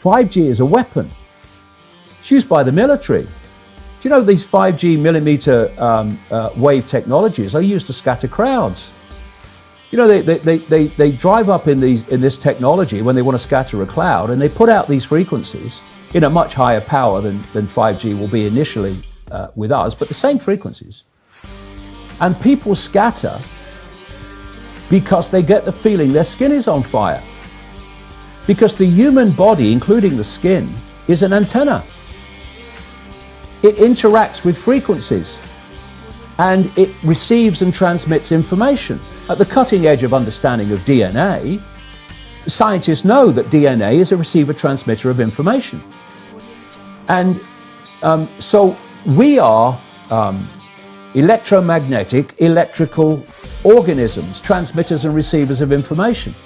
5G is a weapon. It's used by the military. Do you know these 5G millimeter wave technologies are used to scatter crowds? You know, they drive up in this technology when they want to scatter a cloud, and they put out these frequencies in a much higher power than 5G will be initially with us, but the same frequencies. And people scatter because they get the feeling their skin is on fire. Because the human body, including the skin, is an antenna. It interacts with frequencies and it receives and transmits information. At the cutting edge of understanding of DNA, scientists know that DNA is a receiver-transmitter of information. And so we are electromagnetic, electrical organisms, transmitters and receivers of information.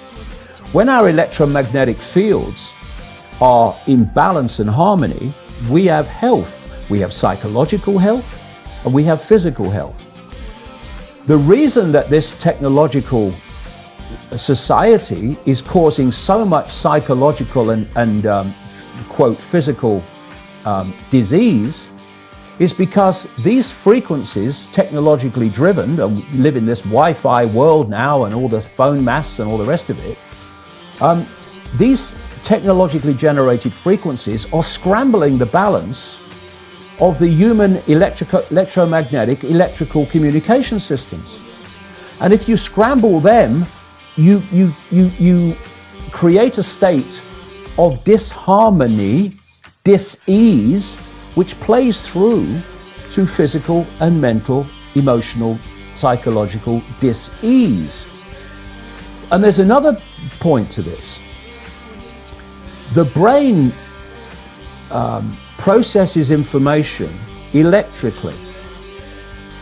When our electromagnetic fields are in balance and harmony, we have health. We have psychological health and we have physical health. The reason that this technological society is causing so much psychological and quote, physical disease is because these frequencies, technologically driven, and we live in this Wi-Fi world now and all the phone masts and all the rest of it, these technologically generated frequencies are scrambling the balance of the human electromagnetic electrical communication systems. And if you scramble them, you create a state of disharmony, dis-ease, which plays through to physical and mental, emotional, psychological dis-ease. And there's another point to this. The brain processes information electrically.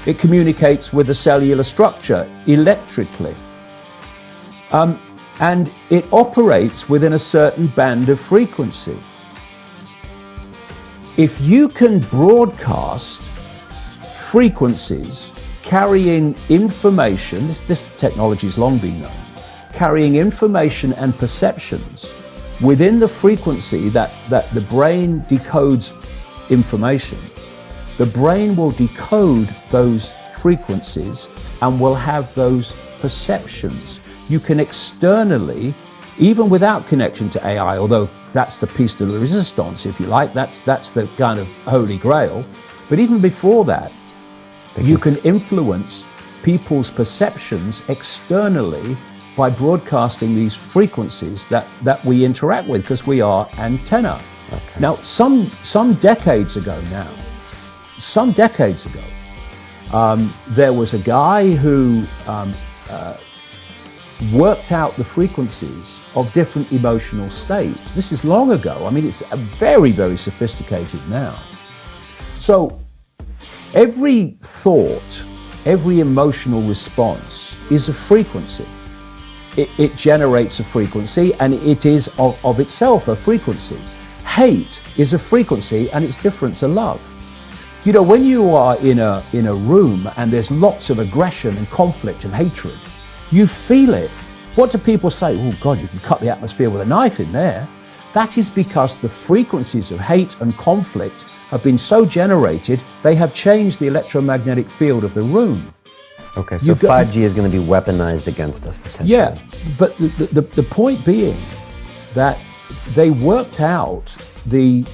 It communicates with the cellular structure electrically. And it operates within a certain band of frequency. If you can broadcast frequencies carrying information, this technology has long been known, carrying information and perceptions within the frequency that the brain decodes information, the brain will decode those frequencies and will have those perceptions. You can externally, even without connection to AI, although that's the piece de la resistance, if you like, that's the kind of holy grail. But even before that, you can influence people's perceptions externally by broadcasting these frequencies that we interact with, because we are antenna. Okay. Now, some decades ago, there was a guy who worked out the frequencies of different emotional states. This is long ago. I mean, it's very, very sophisticated now. So every thought, every emotional response is a frequency. It generates a frequency, and it is of itself a frequency. Hate is a frequency, and it's different to love. You know, when you are in a room and there's lots of aggression and conflict and hatred, you feel it. What do people say? Oh God, you can cut the atmosphere with a knife in there. That is because the frequencies of hate and conflict have been so generated, they have changed the electromagnetic field of the room. Okay, so 5G is going to be weaponized against us potentially. Yeah, but the point being that they worked out the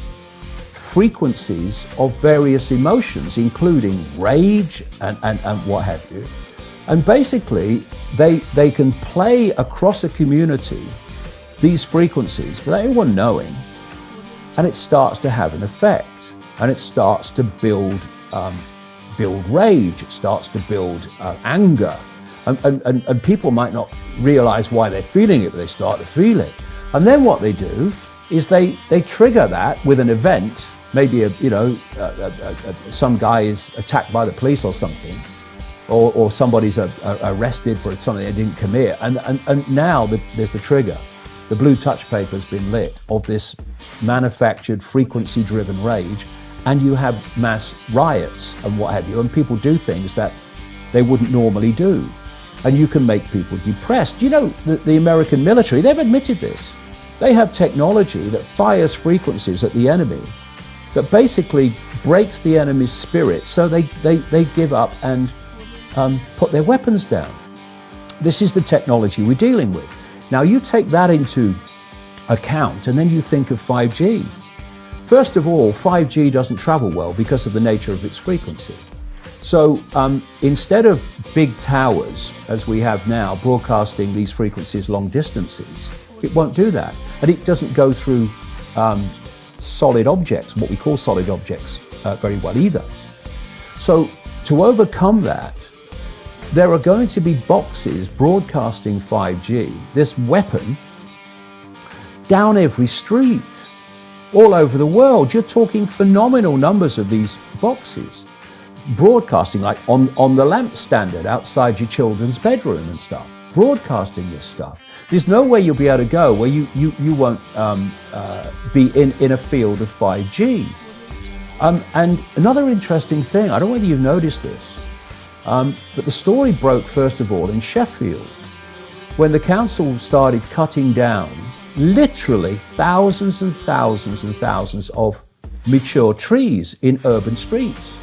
frequencies of various emotions, including rage and what have you. And basically, they can play across a community these frequencies without anyone knowing, and it starts to have an effect, and it starts to build rage, it starts to build anger, and people might not realize why they're feeling it, but they start to feel it. And then what they do is they trigger that with an event, maybe some guy is attacked by the police or something, or somebody's arrested for something they didn't commit, and now there's the trigger. The blue touch paper has been lit of this manufactured frequency-driven rage, and you have mass riots and what have you, and people do things that they wouldn't normally do. And you can make people depressed. You know, the American military, they've admitted this. They have technology that fires frequencies at the enemy that basically breaks the enemy's spirit, so they give up and put their weapons down. This is the technology we're dealing with. Now you take that into account and then you think of 5G. First of all, 5G doesn't travel well because of the nature of its frequency. So instead of big towers, as we have now, broadcasting these frequencies long distances, it won't do that. And it doesn't go through solid objects, what we call solid objects, very well either. So to overcome that, there are going to be boxes broadcasting 5G, this weapon, down every street, all over the world. You're talking phenomenal numbers of these boxes, broadcasting like on the lamp standard outside your children's bedroom and stuff, broadcasting this stuff. There's no way you'll be able to go where you won't be in a field of 5G. And another interesting thing, I don't know whether you've noticed this, but the story broke first of all in Sheffield when the council started cutting down literally thousands and thousands and thousands of mature trees in urban streets.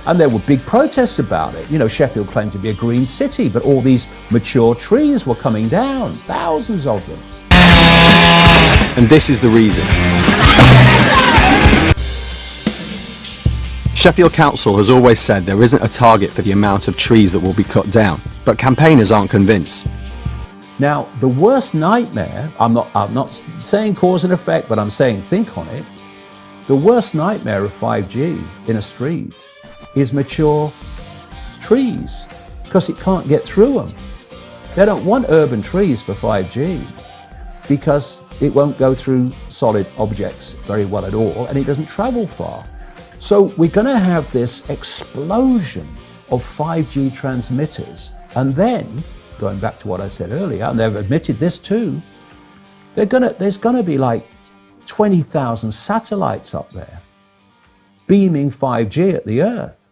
And there were big protests about it. You know, Sheffield claimed to be a green city, but all these mature trees were coming down, thousands of them. And this is the reason. Sheffield Council has always said there isn't a target for the amount of trees that will be cut down, but campaigners aren't convinced. Now, the worst nightmare, I'm not saying cause and effect, but I'm saying think on it. The worst nightmare of 5G in a street is mature trees, because it can't get through them. They don't want urban trees for 5G because it won't go through solid objects very well at all, and it doesn't travel far. So we're going to have this explosion of 5G transmitters, and then, going back to what I said earlier, and they've admitted this too, there's going to be like 20,000 satellites up there beaming 5G at the Earth.